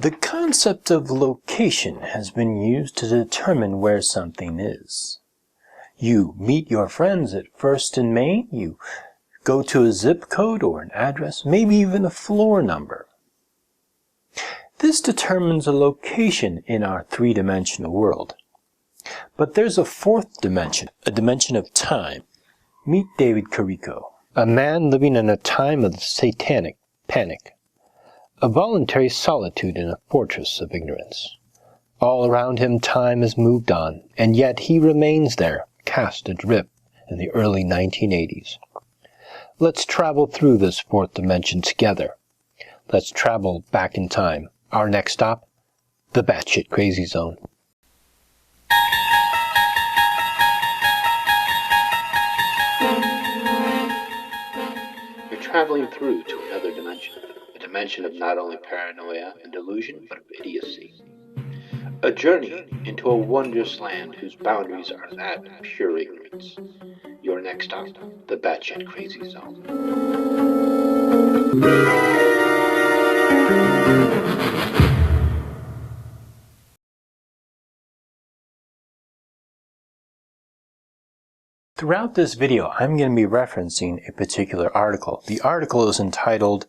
The concept of location has been used to determine where something is. You meet your friends at First and Main, you go to a zip code or an address, maybe even a floor number. This determines a location in our three-dimensional world. But there's a fourth dimension, a dimension of time. Meet David Carrico, a man living in a time of the Satanic Panic, a voluntary solitude in a fortress of ignorance. All around him time has moved on, and yet he remains there, cast adrift in the early 1980s. Let's travel through this fourth dimension together. Let's travel back in time. Our next stop, the batshit crazy zone. You're traveling through to another dimension, a dimension of not only paranoia and delusion, but of idiocy. A journey into a wondrous land whose boundaries are that of pure ignorance. Your next stop, the batshit crazy zone. Throughout this video, I'm going to be referencing a particular article. The article is entitled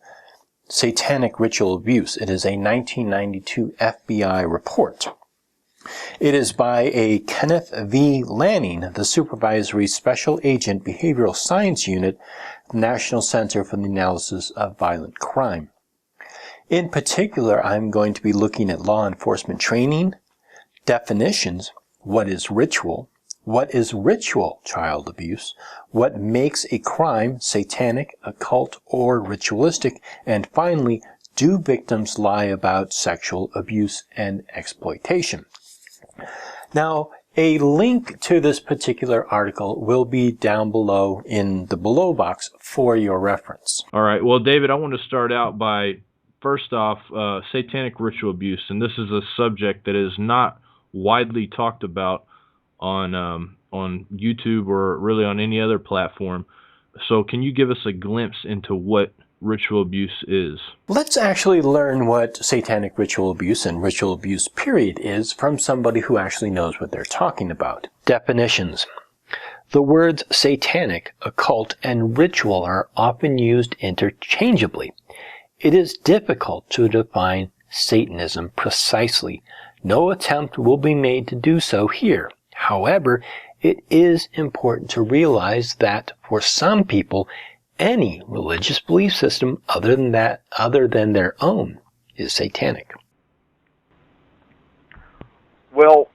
Satanic Ritual Abuse. It is a 1992 FBI report. It is by a Kenneth V. Lanning, the Supervisory Special Agent Behavioral Science Unit, National Center for the Analysis of Violent Crime. In particular, I'm going to be looking at law enforcement training, definitions, what is ritual child abuse, what makes a crime satanic, occult, or ritualistic, and finally, do victims lie about sexual abuse and exploitation? Now, a link to this particular article will be down below in the below box for your reference. All right. Well, David, I want to start out by, first off, satanic ritual abuse, and this is a subject that is not widely talked about on YouTube or really on any other platform. So can you give us a glimpse into what ritual abuse is? Let's actually learn what satanic ritual abuse and ritual abuse period is from somebody who actually knows what they're talking about. Definitions. The words satanic, occult, and ritual are often used interchangeably. It is difficult to define Satanism precisely. No attempt will be made to do so here. However, it is important to realize that for some people, any religious belief system other than their own is satanic. Well,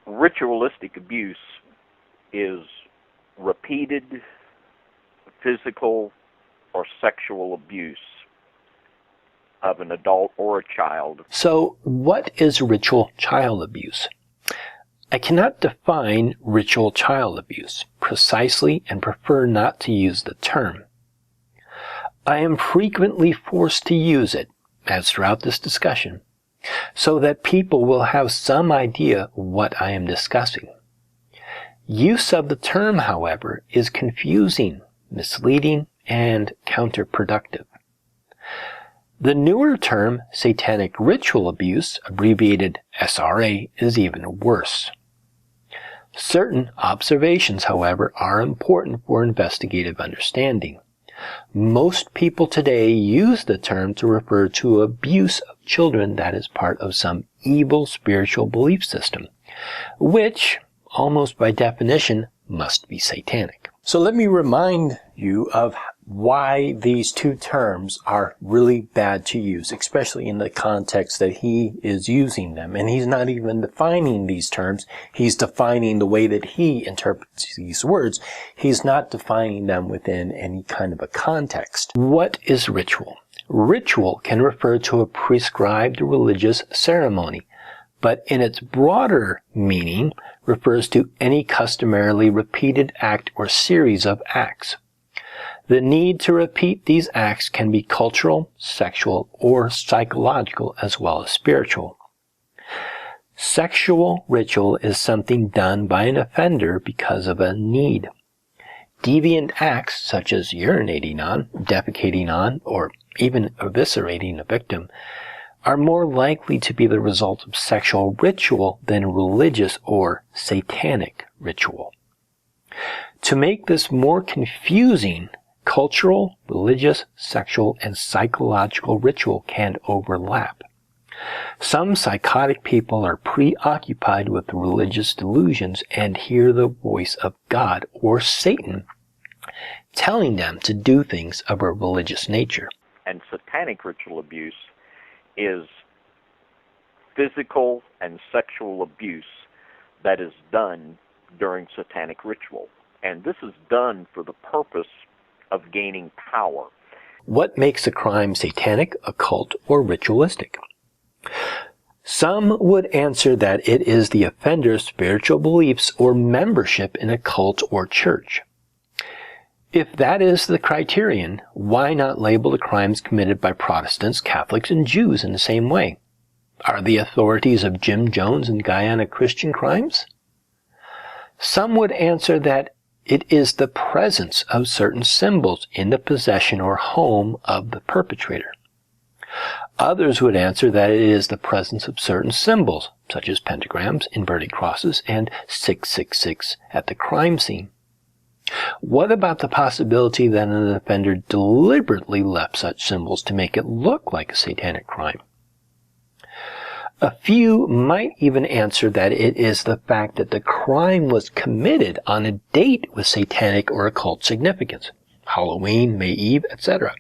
ritualistic abuse is repeated physical or sexual abuse of an adult or a child. So, what is ritual child abuse? I cannot define ritual child abuse precisely and prefer not to use the term. I am frequently forced to use it, as throughout this discussion, so that people will have some idea what I am discussing. Use of the term, however, is confusing, misleading, and counterproductive. The newer term, satanic ritual abuse, abbreviated SRA, is even worse. Certain observations, however, are important for investigative understanding. Most people today use the term to refer to abuse of children that is part of some evil spiritual belief system, which, almost by definition, must be satanic. So let me remind you of why these two terms are really bad to use, especially in the context that he is using them. And he's not even defining these terms. He's defining the way that he interprets these words. He's not defining them within any kind of a context. What is ritual? Ritual can refer to a prescribed religious ceremony, but in its broader meaning refers to any customarily repeated act or series of acts. The need to repeat these acts can be cultural, sexual, or psychological, as well as spiritual. Sexual ritual is something done by an offender because of a need. Deviant acts, such as urinating on, defecating on, or even eviscerating a victim, are more likely to be the result of sexual ritual than religious or satanic ritual. To make this more confusing, cultural, religious, sexual, and psychological ritual can overlap. Some psychotic people are preoccupied with religious delusions and hear the voice of God or Satan telling them to do things of a religious nature. And satanic ritual abuse is physical and sexual abuse that is done during satanic ritual. And this is done for the purpose of gaining power. What makes a crime satanic, occult, or ritualistic? Some would answer that it is the offender's spiritual beliefs or membership in a cult or church. If that is the criterion, why not label the crimes committed by Protestants, Catholics, and Jews in the same way? Are the authorities of Jim Jones and Guyana Christian crimes? Some would answer that it is the presence of certain symbols in the possession or home of the perpetrator. Others would answer that it is the presence of certain symbols, such as pentagrams, inverted crosses, and 666 at the crime scene. What about the possibility that an offender deliberately left such symbols to make it look like a satanic crime? A few might even answer that it is the fact that the crime was committed on a date with satanic or occult significance, Halloween, May Eve, etc.,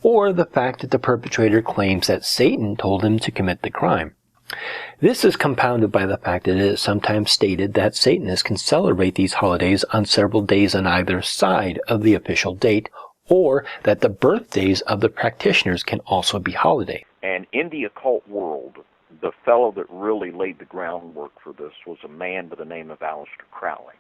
or the fact that the perpetrator claims that Satan told him to commit the crime. This is compounded by the fact that it is sometimes stated that Satanists can celebrate these holidays on several days on either side of the official date, or that the birthdays of the practitioners can also be holiday. And in the occult world, the fellow that really laid the groundwork for this was a man by the name of Aleister Crowley.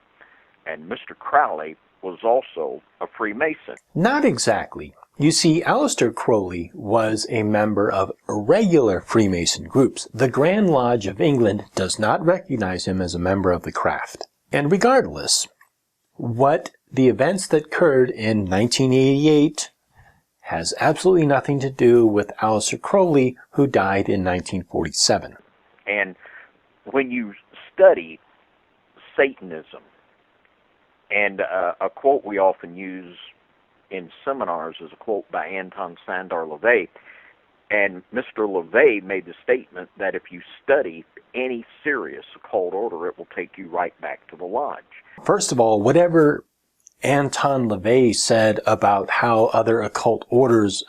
And Mr. Crowley was also a Freemason. Not exactly. You see, Aleister Crowley was a member of irregular Freemason groups. The Grand Lodge of England does not recognize him as a member of the craft. And regardless, what the events that occurred in 1988 has absolutely nothing to do with Aleister Crowley, who died in 1947. And when you study Satanism, and a quote we often use in seminars is a quote by Anton Sandor LaVey, and Mr. LaVey made the statement that if you study any serious occult order, it will take you right back to the lodge. First of all, whatever Anton LaVey said about how other occult orders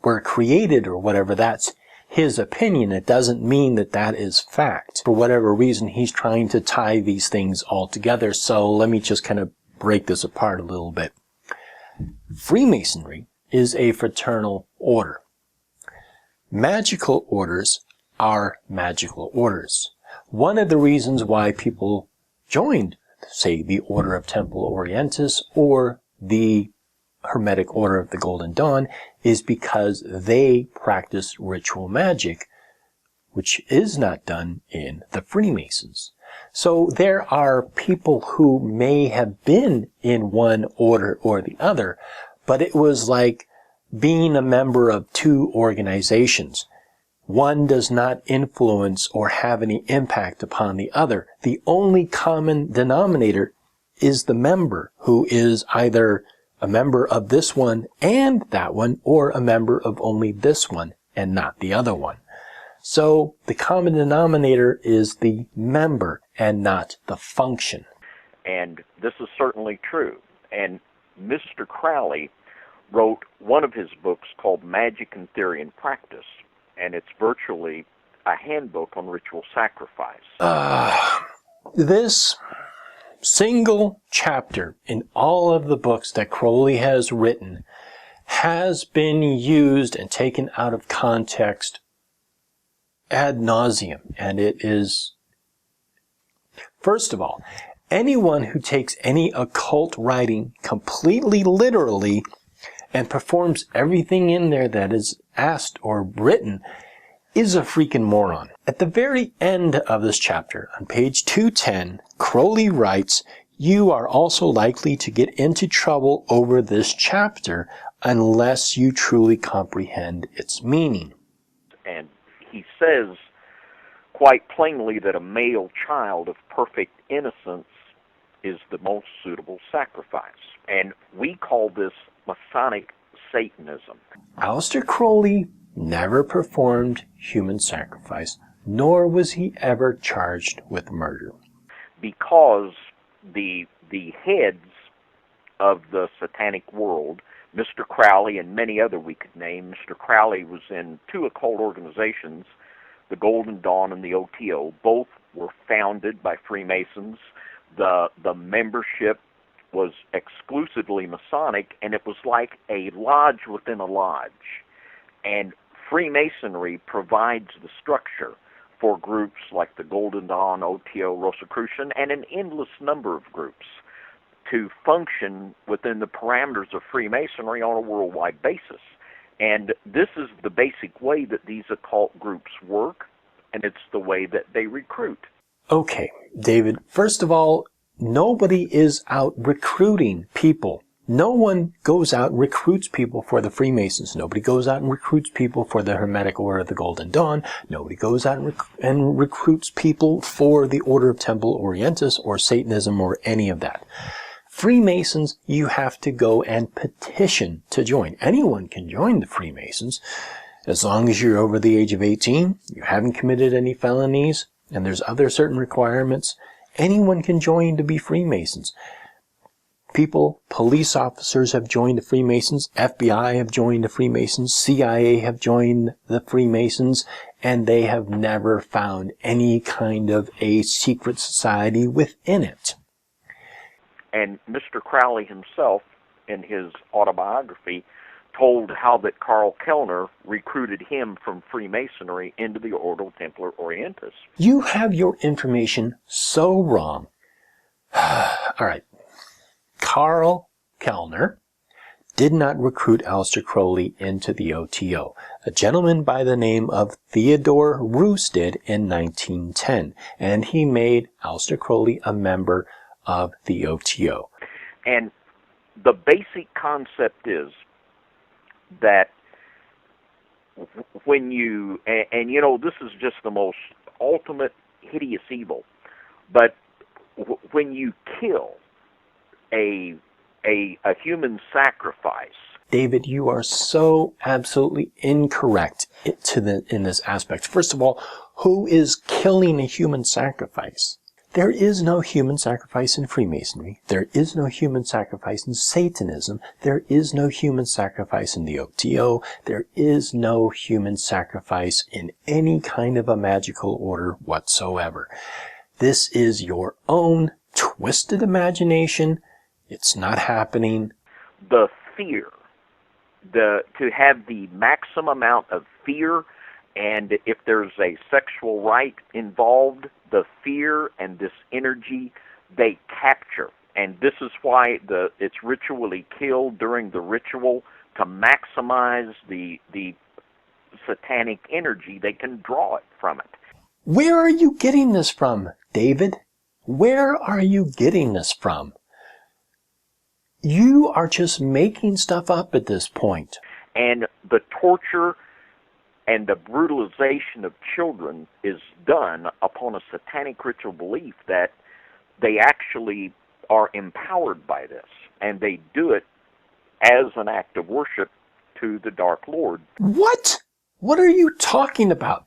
were created or whatever, that's his opinion. It doesn't mean that that is fact. For whatever reason, he's trying to tie these things all together. So let me just kind of break this apart a little bit. Freemasonry is a fraternal order. Magical orders are magical orders. One of the reasons why people joined, say, the Order of Temple Orientis or the Hermetic Order of the Golden Dawn is because they practice ritual magic, which is not done in the Freemasons. So there are people who may have been in one order or the other, but it was like being a member of two organizations. One does not influence or have any impact upon the other. The only common denominator is the member, who is either a member of this one and that one, or a member of only this one and not the other one. So the common denominator is the member and not the function. And this is certainly true. And Mr. Crowley wrote one of his books called Magic and Theory and Practice, and it's virtually a handbook on ritual sacrifice. This single chapter in all of the books that Crowley has written has been used and taken out of context ad nauseum. And it is, first of all, anyone who takes any occult writing completely literally and performs everything in there that is asked or written is a freaking moron. At the very end of this chapter, on page 210, Crowley writes, "You are also likely to get into trouble over this chapter unless you truly comprehend its meaning." And he says quite plainly that a male child of perfect innocence is the most suitable sacrifice. And we call this Masonic Satanism. Aleister Crowley never performed human sacrifice, nor was he ever charged with murder. Because the heads of the satanic world, Mr. Crowley and many other we could name. Mr. Crowley was in 2 occult organizations, the Golden Dawn and the OTO. Both were founded by Freemasons. The membership was exclusively Masonic, and it was like a lodge within a lodge. And Freemasonry provides the structure for groups like the Golden Dawn, OTO, Rosicrucian, and an endless number of groups to function within the parameters of Freemasonry on a worldwide basis. And this is the basic way that these occult groups work, and it's the way that they recruit. Okay, David, first of all, nobody is out recruiting people. No one goes out and recruits people for the Freemasons. Nobody goes out and recruits people for the Hermetic Order of the Golden Dawn. Nobody goes out and recruits people for the Order of Temple Orientis or Satanism or any of that. Freemasons, you have to go and petition to join. Anyone can join the Freemasons as long as you're over the age of 18, you haven't committed any felonies, and there's other certain requirements. Anyone can join to be Freemasons. People, police officers have joined the Freemasons, FBI have joined the Freemasons, CIA have joined the Freemasons, and they have never found any kind of a secret society within it. And Mr. Crowley himself, in his autobiography, told how that Carl Kellner recruited him from Freemasonry into the Ordo Templar Orientis. You have your information so wrong. All right. Carl Kellner did not recruit Aleister Crowley into the OTO. A gentleman by the name of Theodore Roos did in 1910, and he made Aleister Crowley a member of the OTO. And the basic concept is that when you, and you know, this is just the most ultimate hideous evil, but when you kill a human sacrifice. David, you are so absolutely incorrect in this aspect. First of all, who is killing a human sacrifice? There is no human sacrifice in Freemasonry. There is no human sacrifice in Satanism. There is no human sacrifice in the OTO. There is no human sacrifice in any kind of a magical order whatsoever. This is your own twisted imagination. It's not happening. The fear, to have the maximum amount of fear, and if there's a sexual rite involved, the fear and this energy, they capture. And this is why it's ritually killed during the ritual to maximize the satanic energy. They can draw it from it. Where are you getting this from, David? Where are you getting this from? You are just making stuff up at this point. And the torture and the brutalization of children is done upon a satanic ritual belief that they actually are empowered by this, and they do it as an act of worship to the Dark Lord. What? What are you talking about?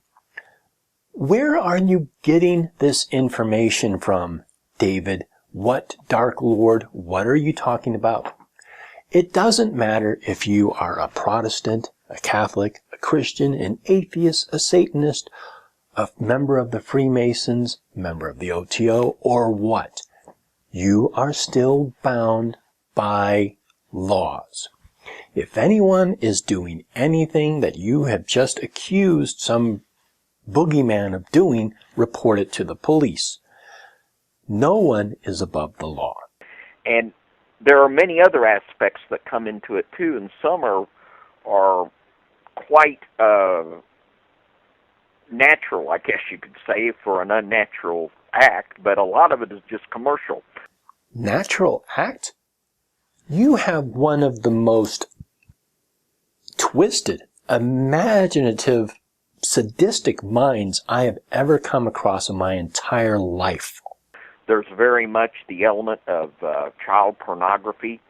Where are you getting this information from, David? What Dark Lord? What are you talking about? It doesn't matter if you are a Protestant, a Catholic, a Christian, an atheist, a Satanist, a member of the Freemasons, member of the OTO, or what. You are still bound by laws. If anyone is doing anything that you have just accused some boogeyman of doing, report it to the police. No one is above the law. And there are many other aspects that come into it too, and some are quite natural, I guess you could say, for an unnatural act, but a lot of it is just commercial. Natural act? You have one of the most twisted, imaginative sadistic minds I have ever come across in my entire life. There's very much the element of child pornography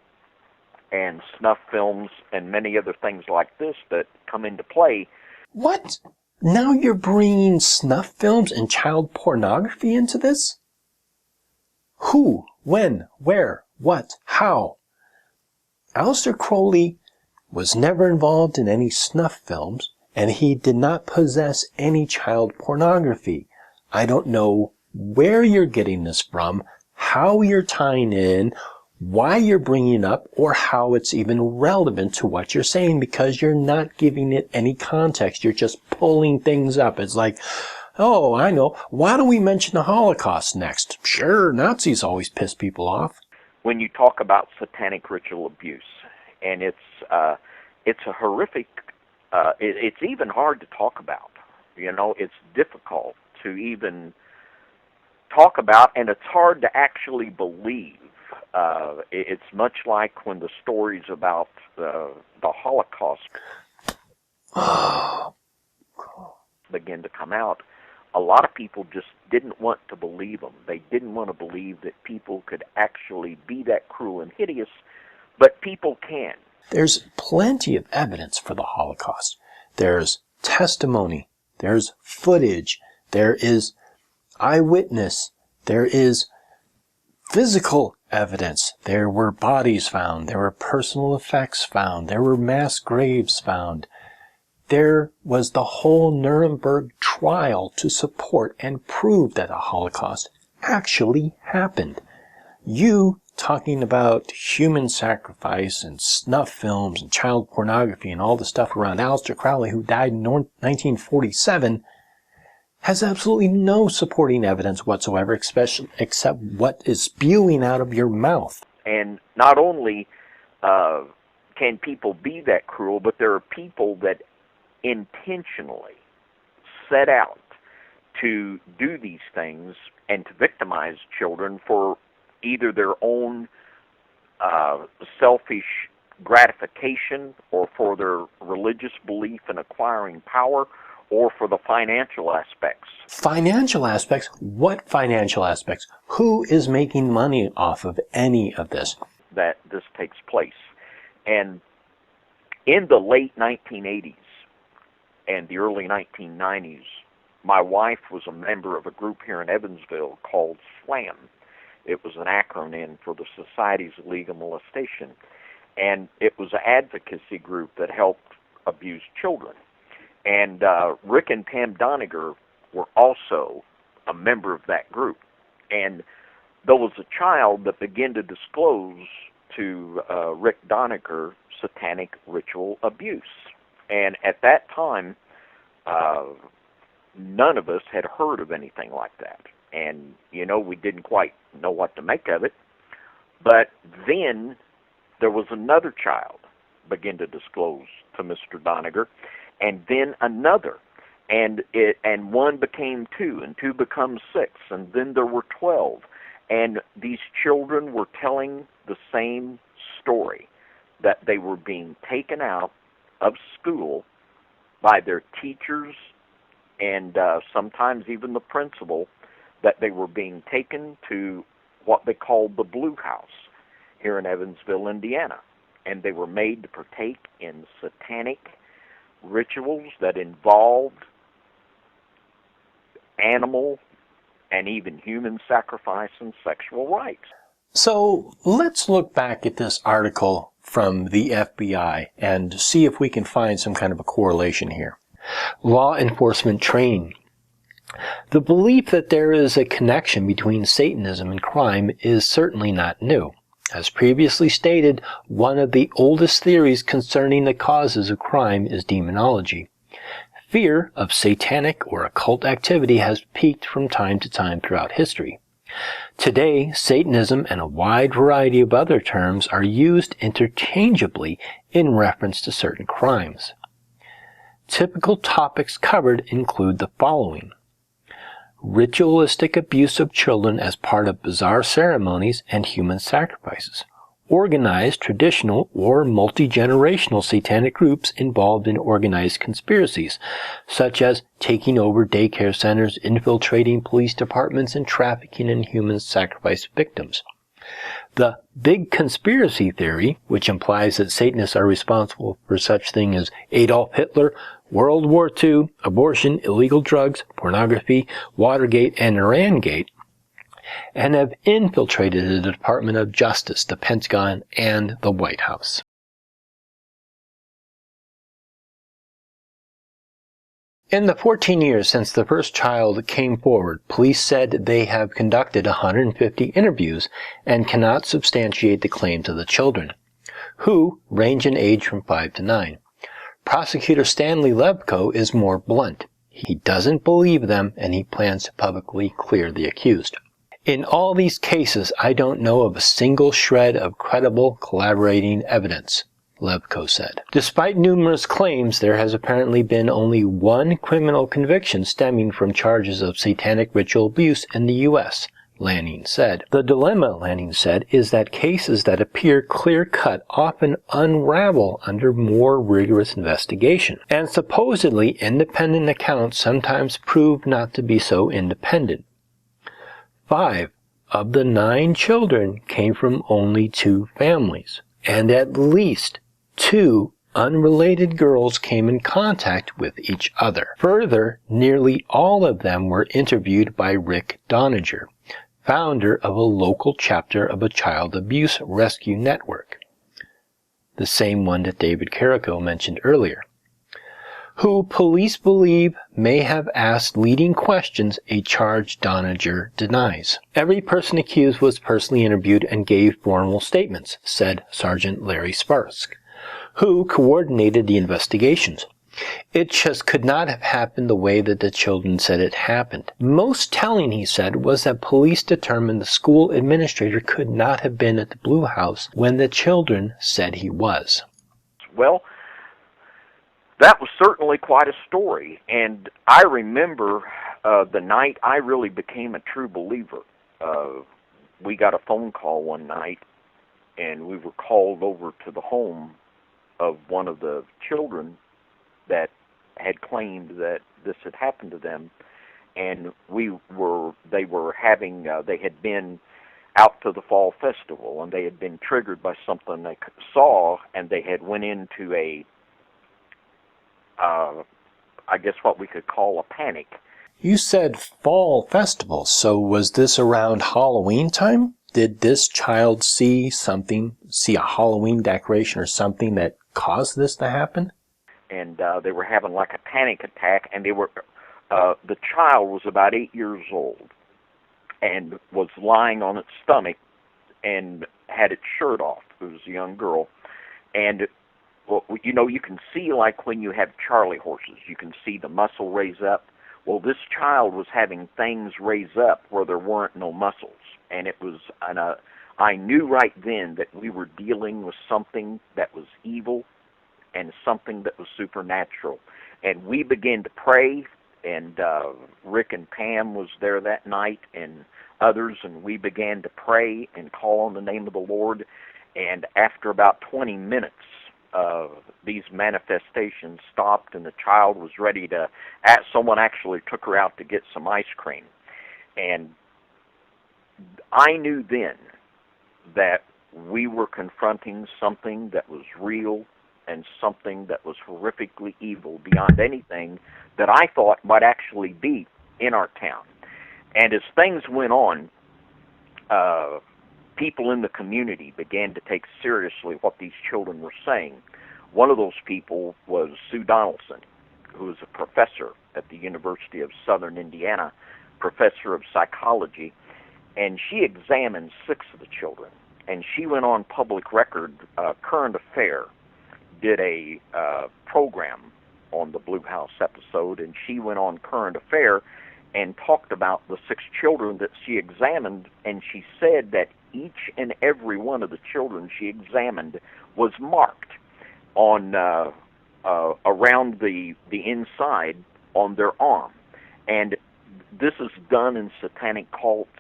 and snuff films and many other things like this that come into play. What? Now you're bringing snuff films and child pornography into this? Who? When? Where? What? How? Aleister Crowley was never involved in any snuff films, and he did not possess any child pornography. I don't know where you're getting this from, how you're tying in, why you're bringing it up, or how it's even relevant to what you're saying, because you're not giving it any context. You're just pulling things up. It's like, oh, I know. Why don't we mention the Holocaust next? Sure, Nazis always piss people off. When you talk about satanic ritual abuse, and it's a horrific, it's even hard to talk about. You know, it's difficult to even talk about, and it's hard to actually believe. It's much like when the stories about the Holocaust begin to come out. A lot of people just didn't want to believe them. They didn't want to believe that people could actually be that cruel and hideous, but people can. There's plenty of evidence for the Holocaust. There's testimony, there's footage, there is eyewitness, there is physical evidence. There were bodies found, there were personal effects found, there were mass graves found. There was the whole Nuremberg trial to support and prove that the Holocaust actually happened. You talking about human sacrifice and snuff films and child pornography and all the stuff around Aleister Crowley, who died in 1947, has absolutely no supporting evidence whatsoever, except what is spewing out of your mouth. And not only can people be that cruel, but there are people that intentionally set out to do these things and to victimize children for either their own selfish gratification, or for their religious belief in acquiring power, or for the financial aspects. Financial aspects? What financial aspects? Who is making money off of any of this? That this takes place. And in the late 1980s and the early 1990s, my wife was a member of a group here in Evansville called SLAM. It was an acronym for the Societies of Legal Molestation. And it was an advocacy group that helped abused children. And Rick and Pam Doniger were also a member of that group. And there was a child that began to disclose to Rick Doniger satanic ritual abuse. And at that time, none of us had heard of anything like that. And, you know, we didn't quite know what to make of it. But then there was another child begin to disclose to Mr. Doniger, and then another. And one became 2, and 2 becomes 6, and then there were 12. And these children were telling the same story, that they were being taken out of school by their teachers and sometimes even the principal, that they were being taken to what they called the Blue House here in Evansville, Indiana. And they were made to partake in satanic rituals that involved animal and even human sacrifice and sexual rites. So let's look back at this article from the FBI and see if we can find some kind of a correlation here. Law enforcement training. The belief that there is a connection between Satanism and crime is certainly not new. As previously stated, one of the oldest theories concerning the causes of crime is demonology. Fear of satanic or occult activity has peaked from time to time throughout history. Today, Satanism and a wide variety of other terms are used interchangeably in reference to certain crimes. Typical topics covered include the following: ritualistic abuse of children as part of bizarre ceremonies and human sacrifices, organized, traditional, or multi-generational satanic groups involved in organized conspiracies, such as taking over daycare centers, infiltrating police departments, and trafficking in human sacrifice victims. The big conspiracy theory, which implies that Satanists are responsible for such things as Adolf Hitler, World War II, abortion, illegal drugs, pornography, Watergate, and Irangate, and have infiltrated the Department of Justice, the Pentagon, and the White House. In the 14 years since the first child came forward, police said they have conducted 150 interviews and cannot substantiate the claims of the children, who range in age from 5 to 9. Prosecutor Stanley Levko is more blunt. He doesn't believe them, and he plans to publicly clear the accused. In all these cases, I don't know of a single shred of credible collaborating evidence, Levko said. Despite numerous claims, there has apparently been only one criminal conviction stemming from charges of satanic ritual abuse in the U.S., Lanning said. The dilemma, Lanning said, is that cases that appear clear-cut often unravel under more rigorous investigation, and supposedly independent accounts sometimes prove not to be so independent. 5 of the 9 children came from only 2 families, and at least 2 unrelated girls came in contact with each other. Further, nearly all of them were interviewed by Rick Doniger, founder of a local chapter of a child abuse rescue network, the same one that David Carrico mentioned earlier, who police believe may have asked leading questions, a charge Doniger denies. Every person accused was personally interviewed and gave formal statements, said Sergeant Larry Sparks, who coordinated the investigations. It just could not have happened the way that the children said it happened. Most telling, he said, was that police determined the school administrator could not have been at the Blue House when the children said he was. Well, that was certainly quite a story, and I remember the night I really became a true believer. We got a phone call one night, and we were called over to the home of one of the children that had claimed that this had happened to them, and they had been out to the fall festival, and they had been triggered by something they saw, and they had went into a I guess what we could call a panic. You said fall festival, so was this around Halloween time? Did this child see a Halloween decoration or something that caused this to happen? And they were having like a panic attack, and the child was about 8 years old and was lying on its stomach and had its shirt off. It was a young girl. And, well, you know, you can see, like when you have Charlie horses, you can see the muscle raise up. Well, this child was having things raise up where there weren't no muscles. And it was, I knew right then that we were dealing with something that was evil and something that was supernatural. And we began to pray, and Rick and Pam was there that night and others, and we began to pray and call on the name of the Lord. And after about 20 minutes, these manifestations stopped, and the child was ready to, someone actually took her out to get some ice cream. And I knew then that we were confronting something that was real and something that was horrifically evil beyond anything that I thought might actually be in our town. And as things went on, people in the community began to take seriously what these children were saying. One of those people was Sue Donaldson, who was a professor at the University of Southern Indiana, professor of psychology, and she examined 6 of the children. And she went on public record, Current Affair, did a program on the Blue House episode, and she went on Current Affair and talked about the 6 children that she examined, and she said that each and every one of the children she examined was marked on around the inside on their arm. And this is done in satanic cults.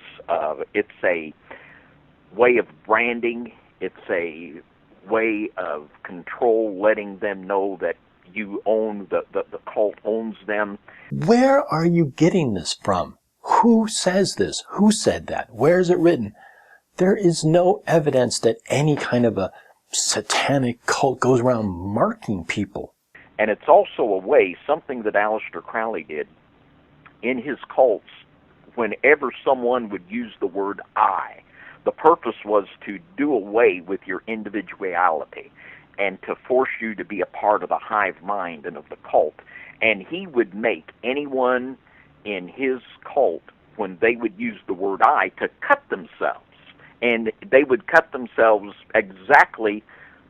It's a way of branding. It's a way of control, letting them know that you own, the cult owns them. Where are you getting this from? Who says this? Who said that? Where is it written? There is no evidence that any kind of a satanic cult goes around marking people. And it's also a way, something that Aleister Crowley did in his cults, whenever someone would use the word I, the purpose was to do away with your individuality and to force you to be a part of the hive mind and of the cult. And he would make anyone in his cult, when they would use the word I, to cut themselves. And they would cut themselves exactly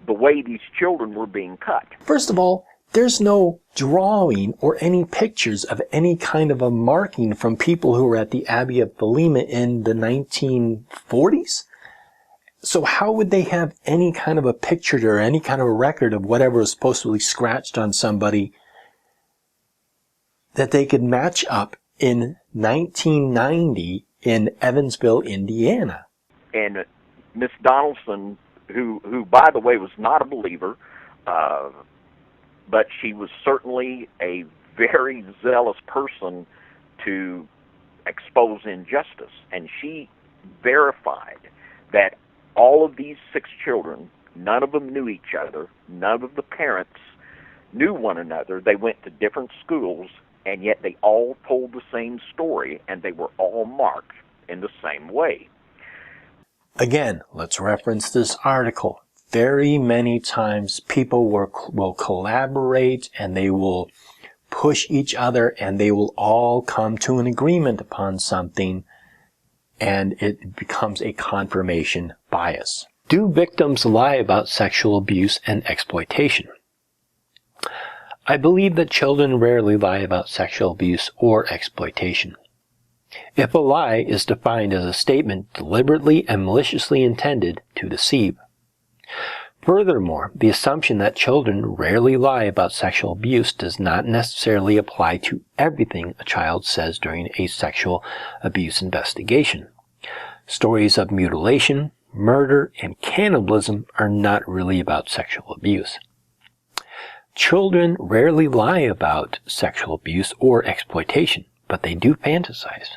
the way these children were being cut. First of all, there's no drawing or any pictures of any kind of a marking from people who were at the Abbey of Thelema in the 1940s. So how would they have any kind of a picture or any kind of a record of whatever was supposedly scratched on somebody that they could match up in 1990 in Evansville, Indiana? And Miss Donaldson, who by the way was not a believer, but she was certainly a very zealous person to expose injustice. And she verified that all of these 6 children, none of them knew each other, none of the parents knew one another. They went to different schools, and yet they all told the same story, and they were all marked in the same way. Again, let's reference this article. Very many times people will collaborate and they will push each other and they will all come to an agreement upon something, and it becomes a confirmation bias. Do victims lie about sexual abuse and exploitation? I believe that children rarely lie about sexual abuse or exploitation. If a lie is defined as a statement deliberately and maliciously intended to deceive. Furthermore, the assumption that children rarely lie about sexual abuse does not necessarily apply to everything a child says during a sexual abuse investigation. Stories of mutilation, murder, and cannibalism are not really about sexual abuse. Children rarely lie about sexual abuse or exploitation, but they do fantasize.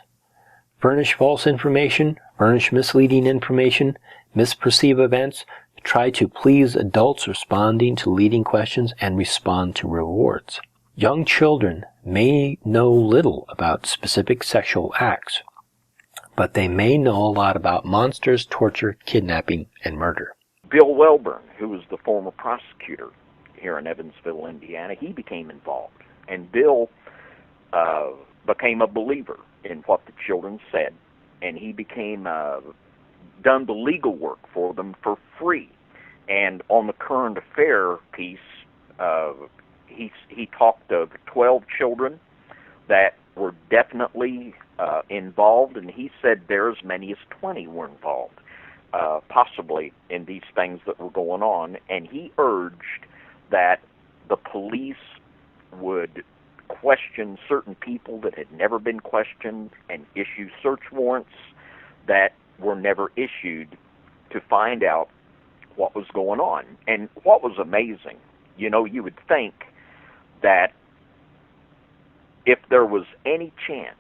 Furnish false information, furnish misleading information, misperceive events, try to please adults responding to leading questions, and respond to rewards. Young children may know little about specific sexual acts, but they may know a lot about monsters, torture, kidnapping, and murder. Bill Welburn, who was the former prosecutor here in Evansville, Indiana, he became involved. And Bill became a believer in what the children said, and he became done the legal work for them for free. And on the current affair piece, he talked of 12 children that were definitely involved, and he said there as many as 20 were involved, possibly in these things that were going on. And he urged that the police would question certain people that had never been questioned and issue search warrants that were never issued to find out what was going on. And what was amazing, you know, you would think that if there was any chance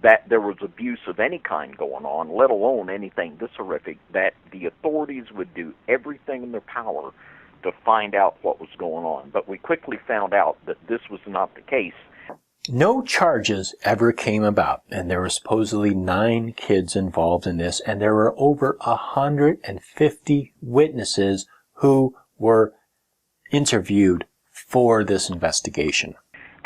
that there was abuse of any kind going on, let alone anything this horrific, that the authorities would do everything in their power to find out what was going on. But we quickly found out that this was not the case. No charges ever came about, and there were supposedly 9 kids involved in this, and there were over 150 witnesses who were interviewed for this investigation.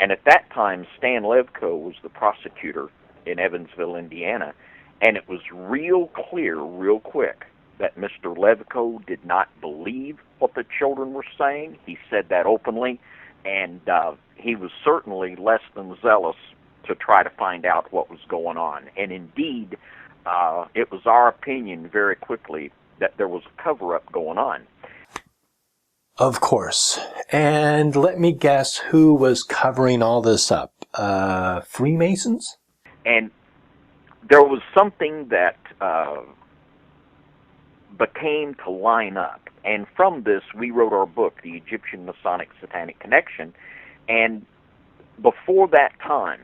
And at that time, Stan Levko was the prosecutor in Evansville, Indiana, and it was real clear, real quick, that Mr. Levko did not believe what the children were saying. He said that openly, and he was certainly less than zealous to try to find out what was going on. And indeed, it was our opinion very quickly that there was a cover-up going on. Of course. And let me guess who was covering all this up. Freemasons? And there was something that became to line up. And from this, we wrote our book, The Egyptian Masonic Satanic Connection. And before that time,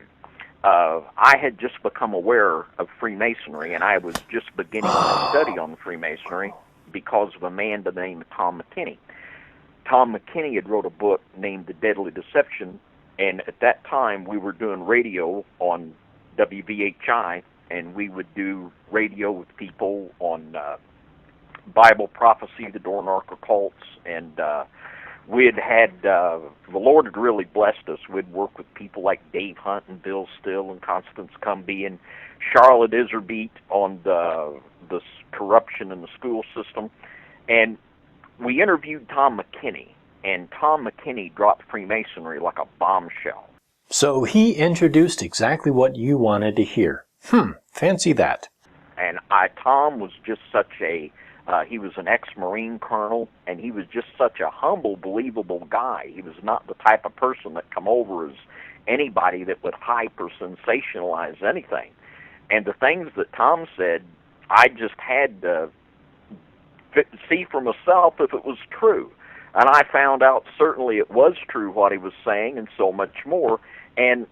I had just become aware of Freemasonry, and I was just beginning to study on Freemasonry because of a man by the name of Tom McKinney. Tom McKinney had wrote a book named The Deadly Deception, and at that time we were doing radio on WVHI, and we would do radio with people on Bible prophecy, the Dornark occults, and we had the Lord had really blessed us. We'd work with people like Dave Hunt and Bill Still and Constance Cumby and Charlotte Iserbeat on the corruption in the school system. And we interviewed Tom McKinney, and Tom McKinney dropped Freemasonry like a bombshell. So he introduced exactly what you wanted to hear. Fancy that. And Tom was just such a, he was an ex-Marine colonel, and he was just such a humble, believable guy. He was not the type of person that come over as anybody that would hype or sensationalize anything. And the things that Tom said, I just had to see for myself if it was true. And I found out certainly it was true what he was saying and so much more. And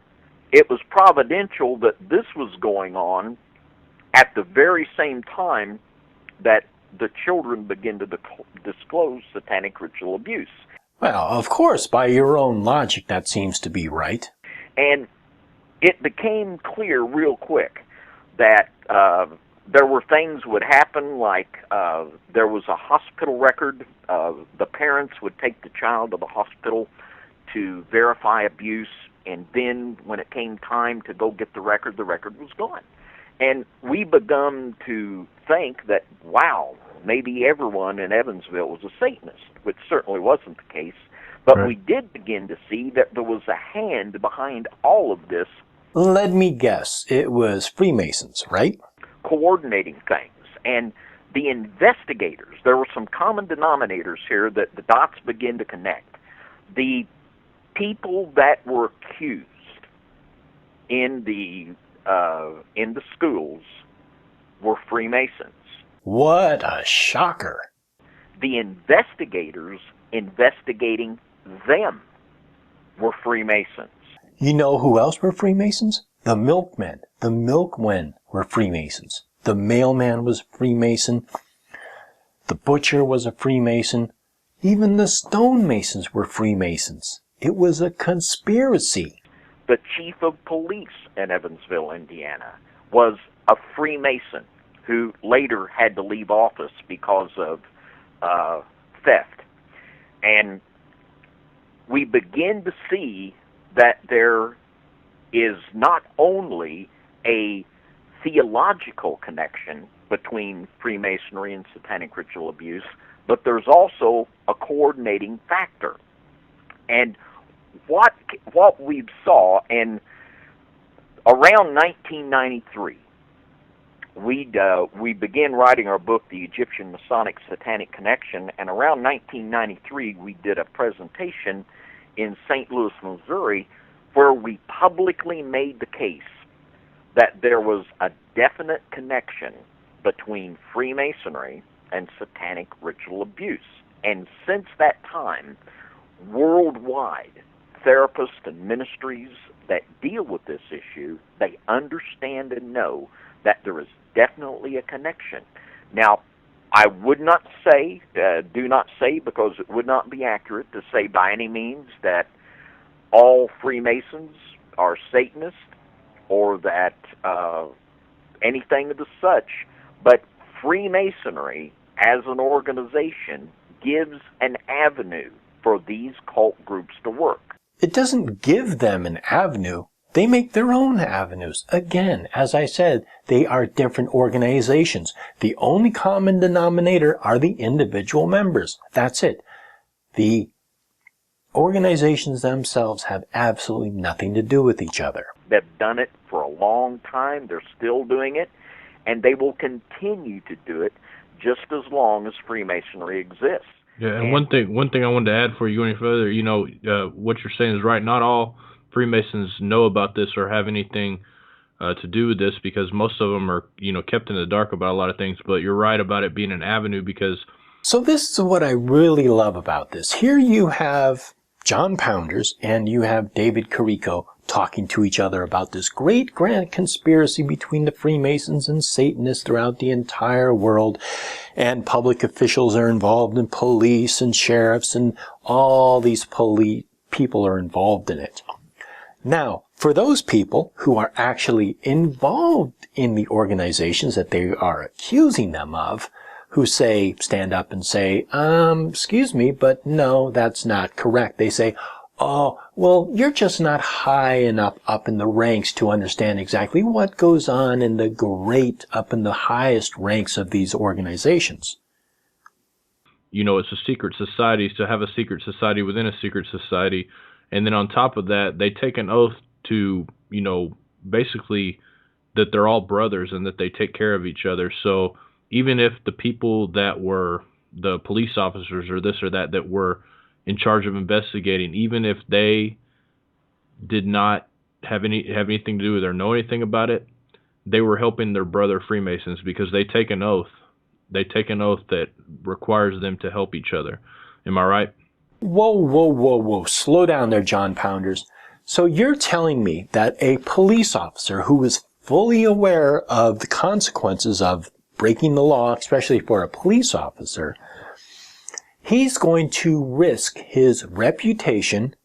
it was providential that this was going on at the very same time that the children begin to disclose satanic ritual abuse. Well, of course, by your own logic, that seems to be right. And it became clear real quick that there were things would happen, like there was a hospital record. The parents would take the child to the hospital to verify abuse, and then when it came time to go get the record was gone. And we begun to think that, wow, maybe everyone in Evansville was a Satanist, which certainly wasn't the case. But Right. We did begin to see that there was a hand behind all of this. Let me guess, it was Freemasons, right? Coordinating things. And the investigators, there were some common denominators here that the dots begin to connect. The people that were accused in the schools were Freemasons. What a shocker. The investigators investigating them were Freemasons. You know who else were Freemasons? The milkmen. The milkmen were Freemasons. The mailman was Freemason. The butcher was a Freemason. Even the stonemasons were Freemasons. It was a conspiracy. The chief of police in Evansville, Indiana, was a Freemason who later had to leave office because of theft. And we begin to see that there is not only a theological connection between Freemasonry and satanic ritual abuse, but there's also a coordinating factor. And what we saw, and around 1993, we began writing our book, The Egyptian Masonic Satanic Connection, and around 1993 we did a presentation in St. Louis, Missouri, where we publicly made the case that there was a definite connection between Freemasonry and satanic ritual abuse. And since that time, worldwide, therapists and ministries that deal with this issue, they understand and know that there is definitely a connection. Now, I would not say, do not say, because it would not be accurate to say by any means that all Freemasons are Satanists or that anything of the such, but Freemasonry as an organization gives an avenue for these cult groups to work. It doesn't give them an avenue. They make their own avenues. Again, as I said, they are different organizations. The only common denominator are the individual members. That's it. The organizations themselves have absolutely nothing to do with each other. They've done it for a long time. They're still doing it, and they will continue to do it just as long as Freemasonry exists. Yeah, and one thing I wanted to add before you go any further, what you're saying is right. Not all Freemasons know about this or have anything to do with this, because most of them are, kept in the dark about a lot of things. But you're right about it being an avenue, because... So this is what I really love about this. Here you have John Pounders and you have David Carrico talking to each other about this great grand conspiracy between the Freemasons and Satanists throughout the entire world. And public officials are involved, and police and sheriffs and all these people are involved in it. Now, for those people who are actually involved in the organizations that they are accusing them of, who stand up and say, excuse me, but no, that's not correct. They say, oh, well, you're just not high enough up in the ranks to understand exactly what goes on in up in the highest ranks of these organizations. It's a secret society, so have a secret society within a secret society. And then on top of that, they take an oath to, basically that they're all brothers and that they take care of each other. So even if the people that were the police officers or this or that were in charge of investigating, even if they did not have anything to do with it or know anything about it, they were helping their brother Freemasons, because they take an oath. They take an oath that requires them to help each other. Am I right? Whoa. Slow down there, John Pounders. So you're telling me that a police officer who is fully aware of the consequences of breaking the law, especially for a police officer, he's going to risk his reputation,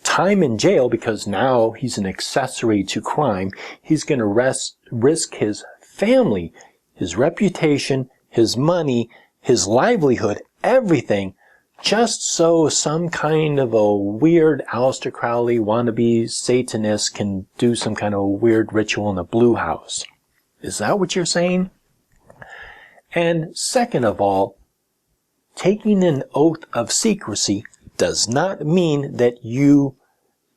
time in jail, because now he's an accessory to crime. He's going to risk his family, his reputation, his money, his livelihood, everything, just so some kind of a weird Aleister Crowley wannabe Satanist can do some kind of weird ritual in the Blue House. Is that what you're saying? And second of all, taking an oath of secrecy does not mean that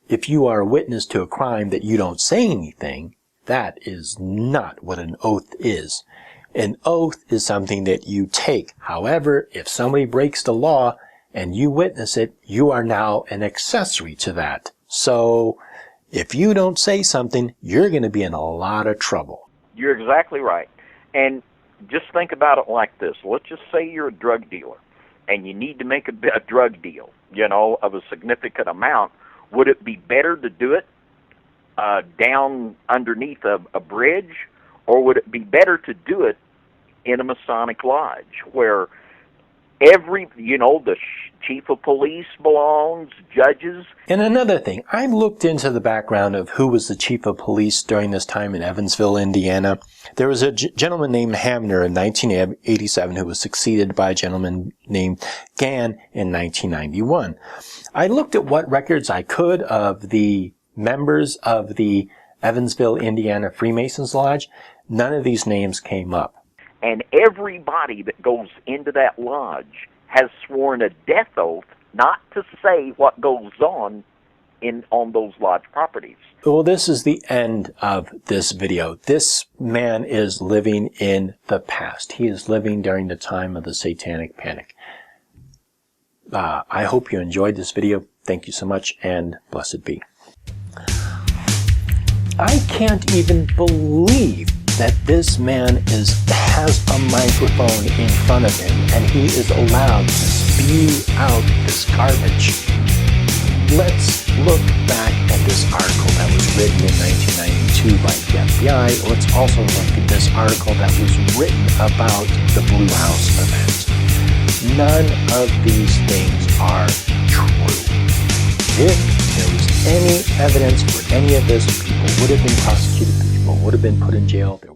if you are a witness to a crime, that you don't say anything. That is not what an oath is. An oath is something that you take. However, if somebody breaks the law and you witness it, you are now an accessory to that. So if you don't say something, you're going to be in a lot of trouble. You're exactly right. And just think about it like this. Let's just say you're a drug dealer and you need to make a drug deal, of a significant amount. Would it be better to do it down underneath a bridge, or would it be better to do it in a Masonic lodge where the chief of police belongs, judges? And another thing, I looked into the background of who was the chief of police during this time in Evansville, Indiana. There was a gentleman named Hamner in 1987 who was succeeded by a gentleman named Gann in 1991. I looked at what records I could of the members of the Evansville, Indiana Freemasons Lodge. None of these names came up. And everybody that goes into that lodge has sworn a death oath not to say what goes on those lodge properties. Well, this is the end of this video. This man is living in the past. He is living during the time of the Satanic Panic. I hope you enjoyed this video. Thank you so much, and blessed be. I can't even believe that this man has a microphone in front of him and he is allowed to spew out this garbage. Let's look back at this article that was written in 1992 by the FBI. Let's also look at this article that was written about the Blue House event. None of these things are true. If there was any evidence for any of this, people would have been prosecuted, people would have been put in jail. There